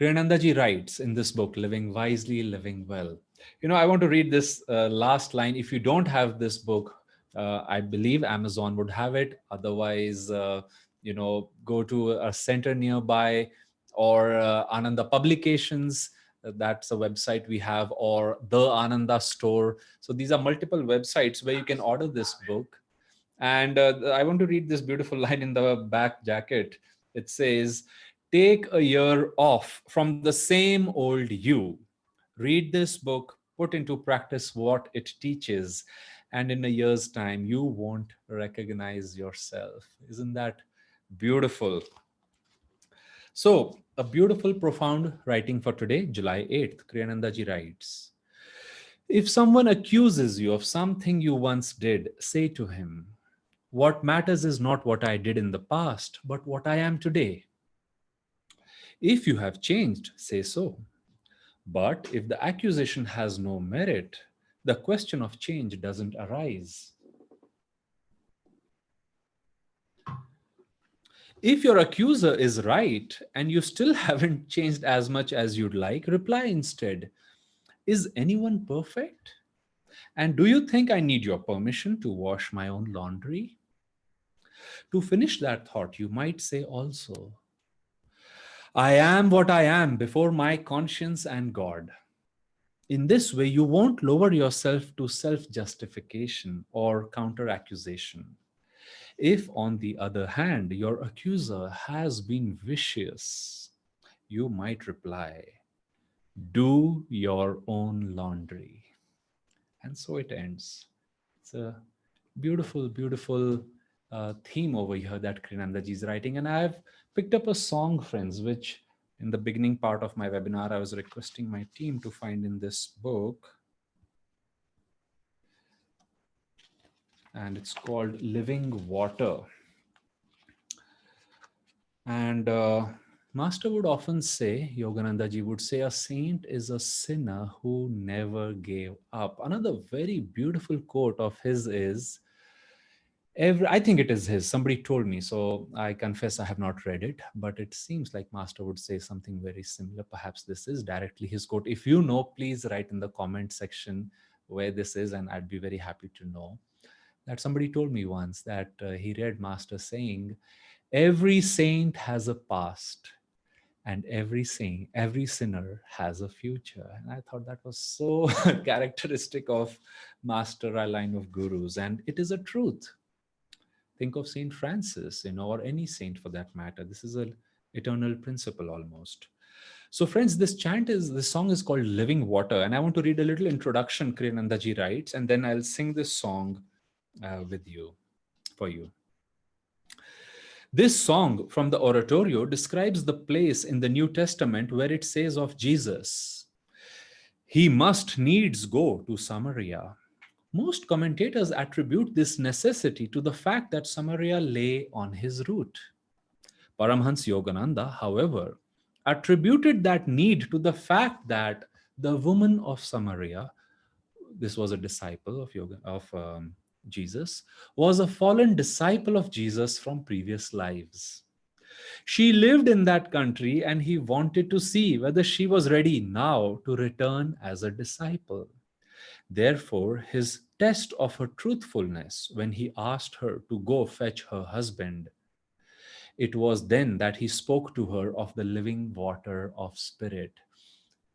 Kriyanandaji writes in this book, Living Wisely, Living Well. I want to read this last line. If you don't have this book, I believe Amazon would have it. Otherwise, go to a center nearby or Ananda Publications. That's a website we have, or the Ananda Store. So these are multiple websites where you can order this book. And I want to read this beautiful line in the back jacket. It says, "Take a year off from the same old you. Read this book, put into practice what it teaches, and in a year's time, you won't recognize yourself." Isn't that beautiful? So, a beautiful, profound writing for today, July 8th. Kriyanandaji writes, "If someone accuses you of something you once did, say to him, 'What matters is not what I did in the past, but what I am today.' If you have changed, say so. But if the accusation has no merit, the question of change doesn't arise. If your accuser is right and you still haven't changed as much as you'd like, reply instead, 'Is anyone perfect? And do you think I need your permission to wash my own laundry?' To finish that thought, you might say also, 'I am what I am before my conscience and God.' In this way, you won't lower yourself to self-justification or counter-accusation. If, on the other hand, your accuser has been vicious, you might reply, 'Do your own laundry.'" And so it ends. It's a beautiful, beautiful theme over here that Kriyanandaji is writing. And I've picked up a song, friends, which in the beginning part of my webinar, I was requesting my team to find in this book. And it's called Living Water. And Master would often say, Yoganandaji would say, a saint is a sinner who never gave up. Another very beautiful quote of his is, I think it is his. Somebody told me, so I confess I have not read it, but it seems like Master would say something very similar. Perhaps this is directly his quote. If you know, please write in the comment section where this is, and I'd be very happy to know. That somebody told me once that he read Master saying, "Every saint has a past, and every sinner has a future." And I thought that was so characteristic of Master, our line of gurus, and it is a truth. Think of Saint Francis, or any saint for that matter. This is an eternal principle almost. So friends, this song is called Living Water, and I want to read a little introduction Kriyanandaji writes, and then I'll sing this song with you, for you. This song from the oratorio describes the place in the New Testament where it says of Jesus, "He must needs go to Samaria." Most commentators attribute this necessity to the fact that Samaria lay on his route. Paramhans Yogananda, however, attributed that need to the fact that the woman of Samaria, this was a disciple of Jesus, was a fallen disciple of Jesus from previous lives. She lived in that country and he wanted to see whether she was ready now to return as a disciple. Therefore, his test of her truthfulness when he asked her to go fetch her husband, it was then that he spoke to her of the living water of spirit.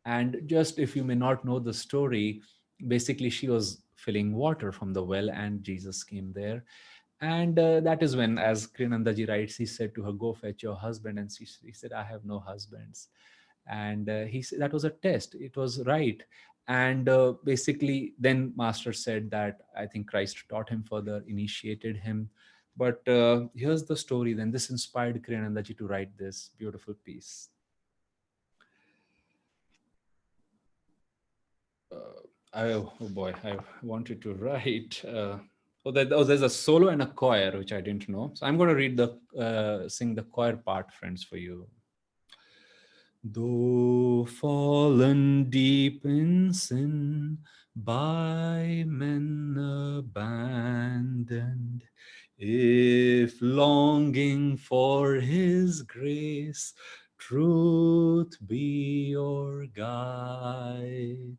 And just if you may not know the story, basically she was filling water from the well and Jesus came there. And that is when, as Kriyanandaji writes, he said to her, "Go fetch your husband." And she said, "I have no husbands." And he said that was a test. It was right. And basically, then Master said that I think Christ taught him further, initiated him. But here's the story then. This inspired Kriyanandaji to write this beautiful piece. Oh boy, I wanted to write. There's a solo and a choir, which I didn't know. So I'm going to sing the choir part, friends, for you. Though fallen deep in sin, by men abandoned, if longing for his grace, Truth be your guide.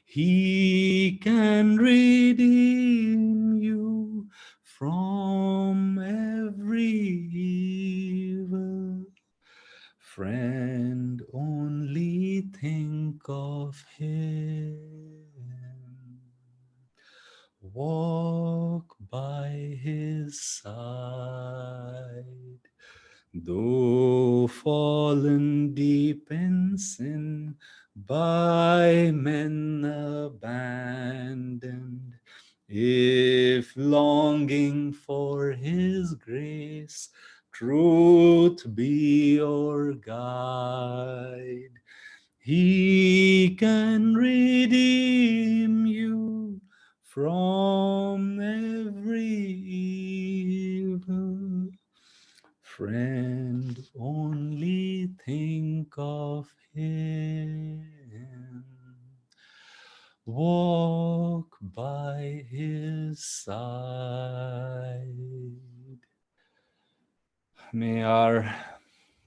He can redeem you from every evil. Friend, only think of him. Walk by his side. Though fallen deep in sin, by men abandoned, if longing for his grace, truth be your guide. He can redeem you from every evil. Friend, only think of him. Walk by his side. May our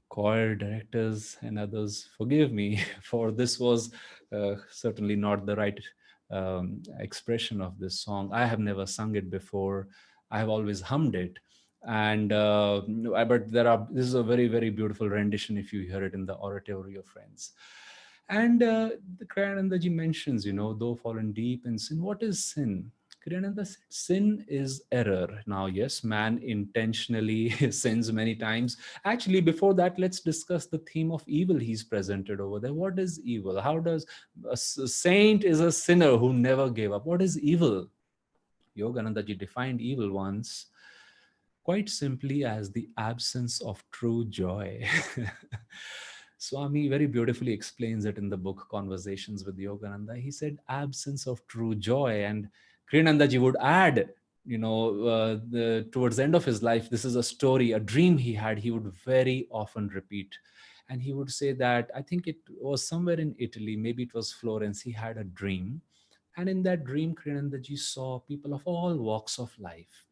choir directors and others forgive me for this was certainly not the right expression of this song. I have never sung it before. I have always hummed it. And but this is a very, very beautiful rendition if you hear it in the oratory of friends. And the Kriyanandaji mentions, though fallen deep in sin, what is sin? Kriyananda said, sin is error. Now, yes, man intentionally sins many times. Actually, before that, let's discuss the theme of evil he's presented over there. What is evil? How does a saint is a sinner who never gave up? What is evil? Yoganandaji defined evil once quite simply as the absence of true joy. Swami very beautifully explains it in the book Conversations with Yogananda. He said, absence of true joy. And Kriyanandaji would add, towards the end of his life, this is a story, a dream he had, he would very often repeat. And he would say that, I think it was somewhere in Italy, maybe it was Florence, he had a dream. And in that dream, Kriyanandaji saw people of all walks of life,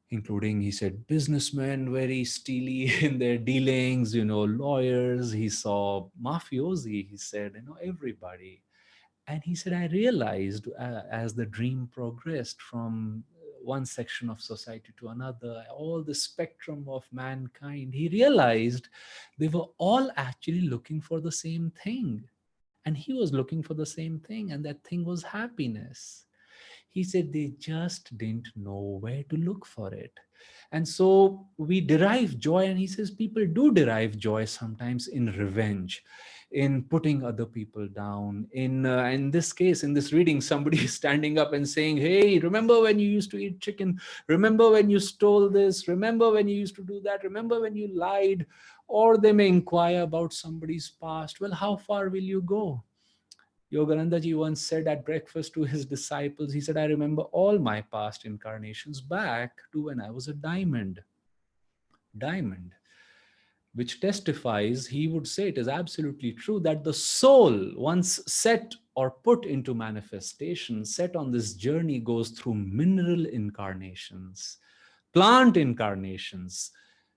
including, he said, businessmen, very steely in their dealings, lawyers. He saw mafiosi, he said, everybody. And he said, I realized as the dream progressed from one section of society to another, all the spectrum of mankind, he realized they were all actually looking for the same thing. And he was looking for the same thing, and that thing was happiness. He said they just didn't know where to look for it. And so we derive joy, and he says people do derive joy sometimes in revenge, in putting other people down. In this case, in this reading, somebody is standing up and saying, hey, remember when you used to eat chicken? Remember when you stole this? Remember when you used to do that? Remember when you lied? Or they may inquire about somebody's past. Well, how far will you go? Yoganandaji once said at breakfast to his disciples, he said, I remember all my past incarnations back to when I was a diamond. Diamond, which testifies, he would say it is absolutely true that the soul, once set or put into manifestation, set on this journey, goes through mineral incarnations, plant incarnations,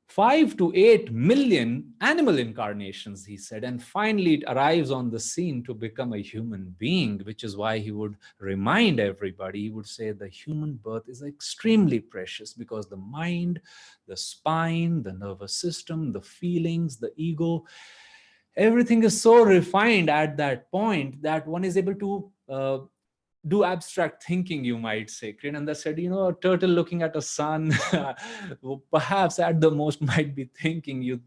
5 to 8 million animal incarnations, he said, and finally it arrives on the scene to become a human being, which is why he would remind everybody, he would say the human birth is extremely precious because the mind, the spine, the nervous system, the feelings, the ego, everything is so refined at that point that one is able to do abstract thinking, you might say. Kriyananda said, a turtle looking at a sun, perhaps at the most might be thinking,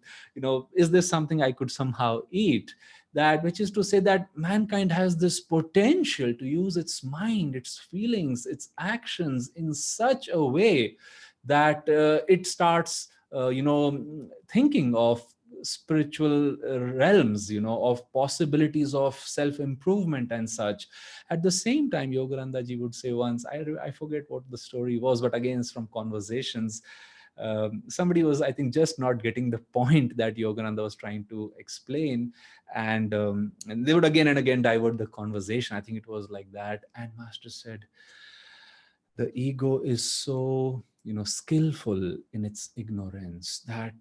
is this something I could somehow eat? That, which is to say that mankind has this potential to use its mind, its feelings, its actions in such a way that it starts, thinking of spiritual realms, of possibilities of self-improvement and such. At the same time, Yoganandaji would say once, I forget what the story was, but again, it's from Conversations. Somebody was, I think, just not getting the point that Yogananda was trying to explain. And they would again and again divert the conversation. I think it was like that. And Master said, the ego is so, skillful in its ignorance, that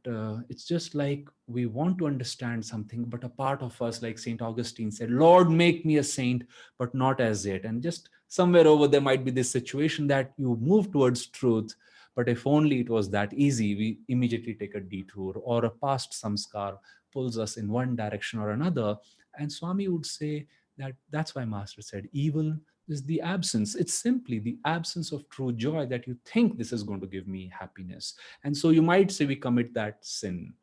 it's just like we want to understand something, but a part of us, like St. Augustine said, Lord, make me a saint, but not as yet. And just somewhere over there might be this situation that you move towards truth, but if only it was that easy, we immediately take a detour, or a past samskar pulls us in one direction or another. And Swami would say that that's why Master said evil is the absence. It's simply the absence of true joy, that you think this is going to give me happiness. And so you might say we commit that sin: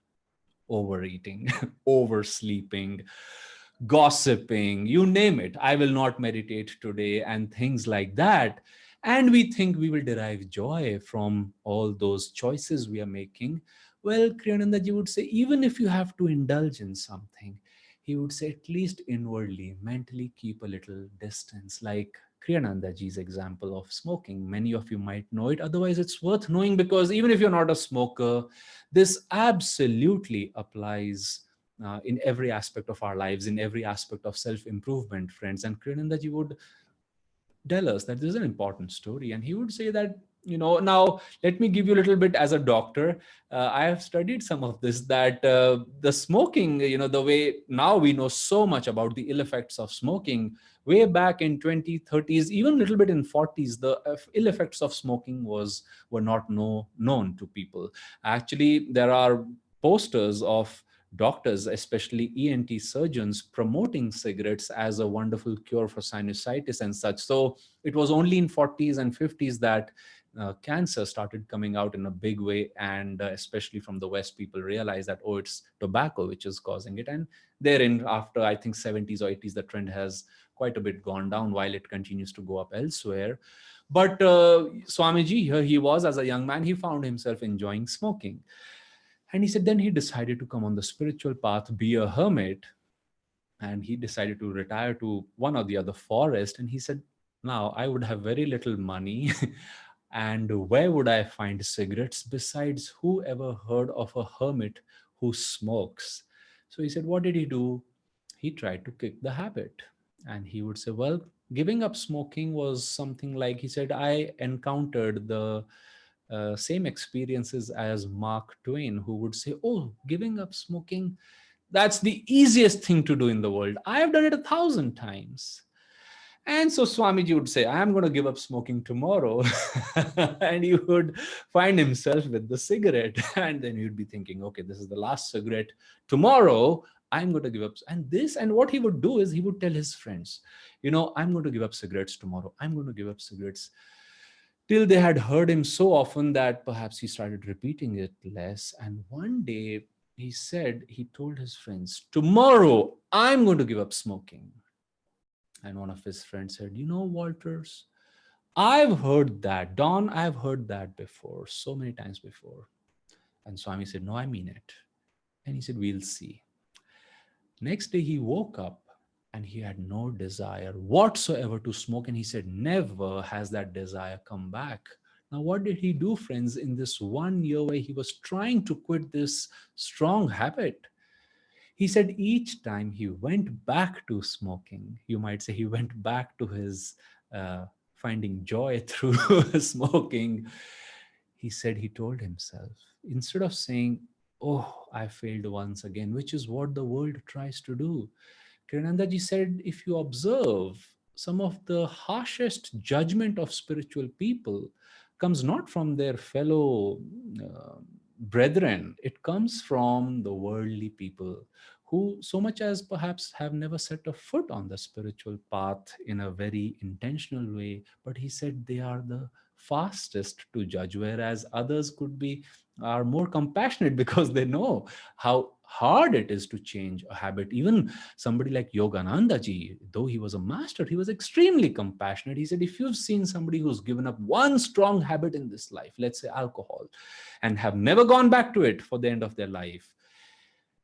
overeating, oversleeping, gossiping, you name it. I will not meditate today, and things like that. And we think we will derive joy from all those choices we are making. Well, Kriyanandaji would say, even if you have to indulge in something, he would say, at least inwardly, mentally keep a little distance. Like Kriyanandaji's example of smoking. Many of you might know it. Otherwise, it's worth knowing, because even if you're not a smoker, this absolutely applies in every aspect of our lives, in every aspect of self-improvement, friends. And Kriyanandaji would tell us that this is an important story. And he would say that, now let me give you a little bit as a doctor. I have studied some of this, that the smoking, the way now we know so much about the ill effects of smoking, way back in 2030s, even a little bit in 40s, the ill effects of smoking were not known to people. Actually, there are posters of doctors, especially ENT surgeons, promoting cigarettes as a wonderful cure for sinusitis and such. So it was only in 40s and 50s that cancer started coming out in a big way, and especially from the West, people realized that, oh, it's tobacco which is causing it. And therein, after I think 70s or 80s, the trend has quite a bit gone down, while it continues to go up elsewhere. But Swamiji, here he was as a young man, he found himself enjoying smoking. And he said then he decided to come on the spiritual path, be a hermit, and he decided to retire to one or the other forest. And he said, now I would have very little money. And where would I find cigarettes? Besides, who ever heard of a hermit who smokes? So he said, what did he do? He tried to kick the habit. And he would say, well, giving up smoking was something like, he said, I encountered the same experiences as Mark Twain, who would say, oh, giving up smoking, that's the easiest thing to do in the world. I have done it 1,000 times. And so Swamiji would say, I'm going to give up smoking tomorrow. And he would find himself with the cigarette. And then he would be thinking, okay, this is the last cigarette. Tomorrow, I'm going to give up. And what he would do is he would tell his friends, I'm going to give up cigarettes tomorrow. I'm going to give up cigarettes. Till they had heard him so often that perhaps he started repeating it less. And one day he told his friends, tomorrow, I'm going to give up smoking. And one of his friends said, Walters, I've heard that. Don, I've heard that before, so many times before. And Swami said, no, I mean it. And he said, we'll see. Next day he woke up and he had no desire whatsoever to smoke. And he said, never has that desire come back. Now, what did he do, friends, in this 1 year where he was trying to quit this strong habit? He said each time he went back to smoking, you might say he went back to his finding joy through smoking. He said he told himself, instead of saying, oh, I failed once again, which is what the world tries to do. Kiranandaji said, if you observe, some of the harshest judgment of spiritual people comes not from their fellow uh, brethren, it comes from the worldly people who, so much as perhaps have never set a foot on the spiritual path in a very intentional way. But he said they are the fastest to judge, whereas others are more compassionate because they know how hard it is to change a habit. Even somebody like Yogananda ji, though he was a master, he was extremely compassionate. He said, if you've seen somebody who's given up one strong habit in this life, let's say alcohol, and have never gone back to it for the end of their life,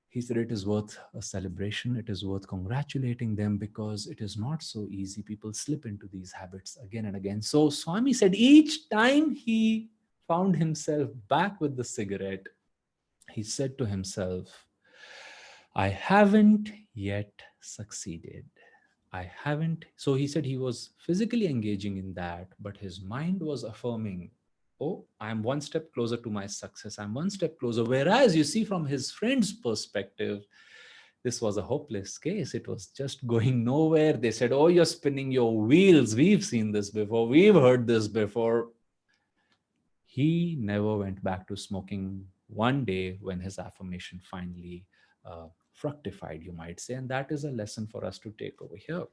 he said it is worth a celebration. It is worth congratulating them, because it is not so easy. People slip into these habits again and again. So Swami said each time he found himself back with the cigarette, he said to himself, I haven't yet succeeded. I haven't. So he said he was physically engaging in that, but his mind was affirming, oh, I'm one step closer to my success. I'm one step closer. Whereas you see from his friend's perspective, this was a hopeless case. It was just going nowhere. They said, oh, you're spinning your wheels. We've seen this before. We've heard this before. He never went back to smoking one day when his affirmation finally fructified, you might say. And that is a lesson for us to take over here.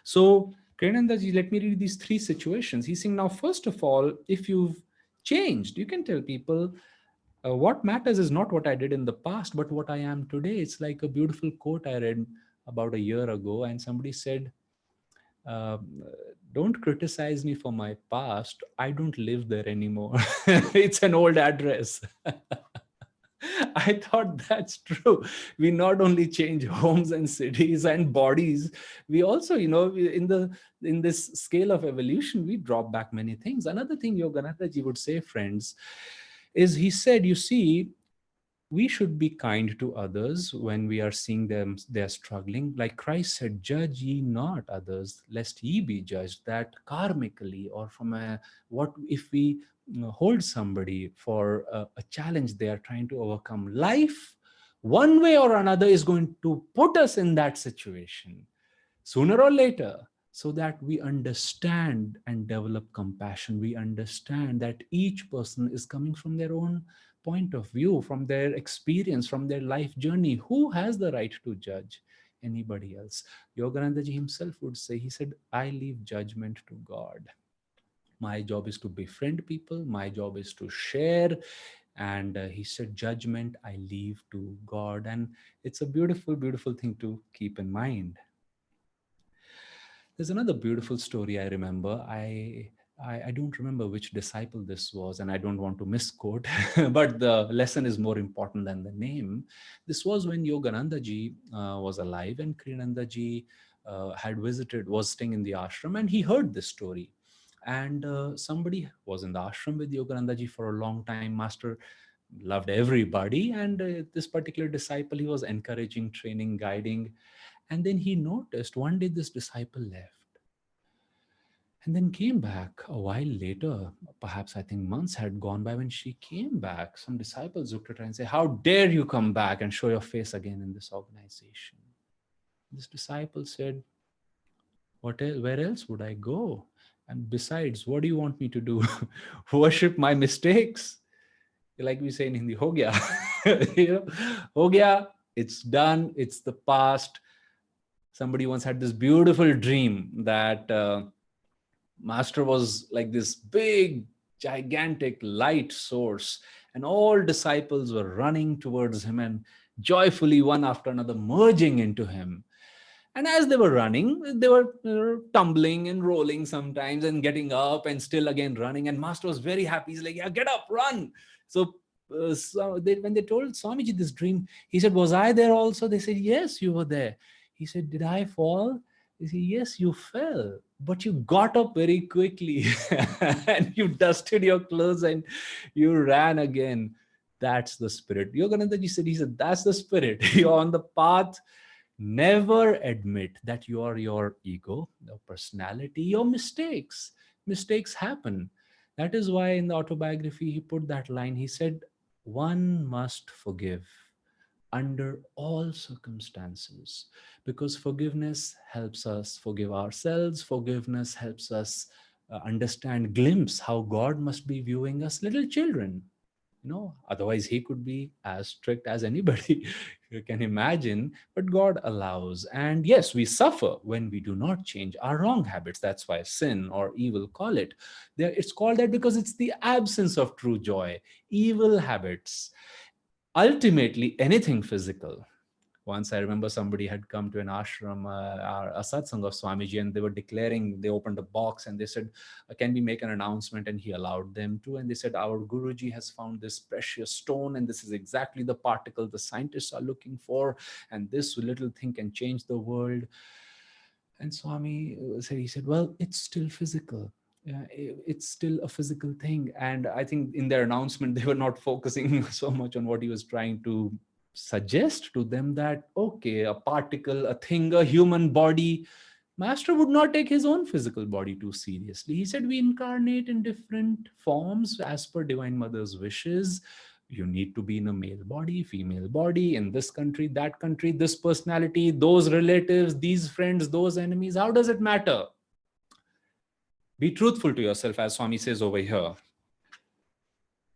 So, Kiranandaji, let me read these three situations. He's saying, now, first of all, if you've changed, you can tell people what matters is not what I did in the past, but what I am today. It's like a beautiful quote I read about a year ago, and somebody said, um, don't criticize me for my past. I don't live there anymore. It's an old address. I thought that's true. We not only change homes and cities and bodies, we also, in this scale of evolution, we drop back many things. Another thing Yoganathaji would say, friends, is he said, you see, we should be kind to others when we are seeing them they're struggling. Like Christ said, judge ye not others lest ye be judged. That karmically, or from a, what if we hold somebody for a challenge they are trying to overcome, life one way or another is going to put us in that situation sooner or later, so that we understand and develop compassion. We understand that each person is coming from their own point of view, from their experience, from their life journey. Who has the right to judge anybody else? Yoganandaji himself would say, he said, I leave judgment to God. My job is to befriend people. My job is to share. And he said, judgment I leave to God. And it's a beautiful, beautiful thing to keep in mind. There's another beautiful story I remember. I don't remember which disciple this was, and I don't want to misquote, but the lesson is more important than the name. This was when Yogananda ji was alive, and Kriyananda ji was staying in the ashram, and he heard this story. And somebody was in the ashram with Yogananda ji for a long time. Master loved everybody, and this particular disciple, he was encouraging, training, guiding. And then he noticed one day this disciple left and then came back a while later. Perhaps I think months had gone by. When she came back, some disciples looked at her and said, how dare you come back and show your face again in this organization? This disciple said, where else would I go? And besides, what do you want me to do? Worship my mistakes? Like we say in Hindi, ho gaya. Ho gaya, it's done, it's the past. Somebody once had this beautiful dream that Master was like this big, gigantic light source, and all disciples were running towards him and joyfully, one after another, merging into him. And as they were running, they were tumbling and rolling sometimes and getting up and still again running. And Master was very happy. He's like, yeah, get up, run. So when they told Swamiji this dream, he said, was I there also? They said, yes, you were there. He said, did I fall? He said, yes, you fell, but you got up very quickly and you dusted your clothes and you ran again. That's the spirit. Yogananda ji said, that's the spirit. You're on the path. Never admit that you are your ego, your personality, your mistakes. Mistakes happen. That is why in the autobiography, he put that line. He said, one must forgive under all circumstances, because forgiveness helps us forgive ourselves. Forgiveness helps us understand, glimpse how God must be viewing us, little children. Otherwise he could be as strict as anybody. You can imagine. But God allows. And yes, we suffer when we do not change our wrong habits. That's why sin or evil call it there. It's called that because it's the absence of true joy. Evil habits, ultimately anything physical. Once I remember somebody had come to an ashram, a satsang of Swamiji, and they were declaring, they opened a box and they said, can we make an announcement? And he allowed them to. And they said, our Guruji has found this precious stone, and this is exactly the particle the scientists are looking for. And this little thing can change the world. And Swami said, he said, well, it's still physical. It's still a physical thing. And I think in their announcement, they were not focusing so much on what he was trying to suggest to them, that, okay, a particle, a thing, a human body, Master would not take his own physical body too seriously. He said, we incarnate in different forms as per Divine Mother's wishes. You need to be in a male body, female body, in this country, this personality, those relatives, these friends, those enemies. How does it matter? Be truthful to yourself, as Swami says over here.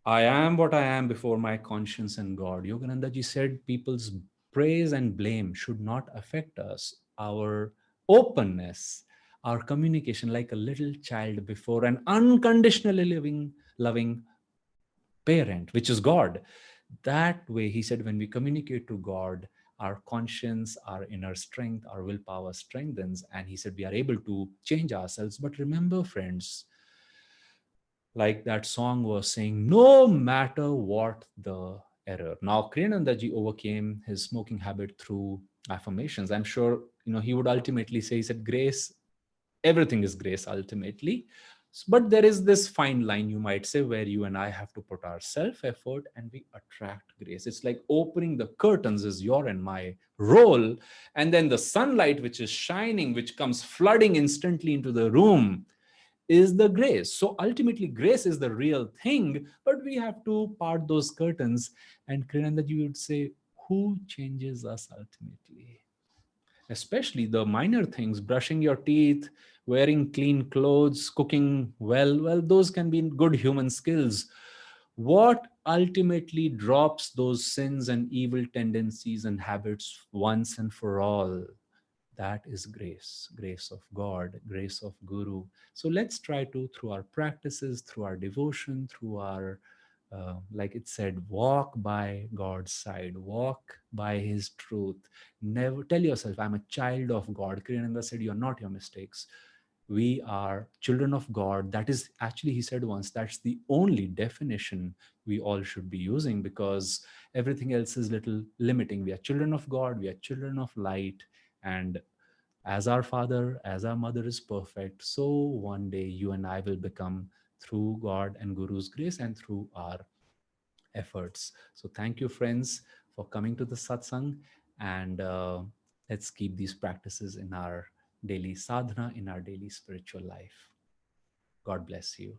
I am what I am before my conscience and God. Yogananda ji said people's praise and blame should not affect us. Our openness, our communication, like a little child before an unconditionally loving parent, which is God. That way, he said, when we communicate to God, our conscience, our inner strength, our willpower strengthens. And he said, we are able to change ourselves. But remember, friends, like that song was saying, no matter what the error. Now, Kriyanandaji overcame his smoking habit through affirmations. I'm sure, he would ultimately say, he said, grace, everything is grace ultimately. But there is this fine line, you might say, where you and I have to put our self effort and we attract grace. It's like opening the curtains is your and my role. And then the sunlight, which is shining, which comes flooding instantly into the room, is the grace. So ultimately, grace is the real thing, but we have to part those curtains. And Kriyanandaji would say, who changes us ultimately? Especially the minor things, brushing your teeth, wearing clean clothes, cooking well, those can be good human skills. What ultimately drops those sins and evil tendencies and habits once and for all? That is grace of God, grace of Guru. So let's try to, through our practices, through our devotion, through our like it said, walk by God's side, walk by his truth. Never tell yourself, I'm a child of God. Kriyananda said, you're not your mistakes. We are children of God. That is actually, he said once, that's the only definition we all should be using, because everything else is little limiting. We are children of God, we are children of light. And as our father, as our mother is perfect, so one day you and I will become, through God and Guru's grace and through our efforts. So thank you, friends, for coming to the satsang. And let's keep these practices in our daily sadhana, in our daily spiritual life. God bless you.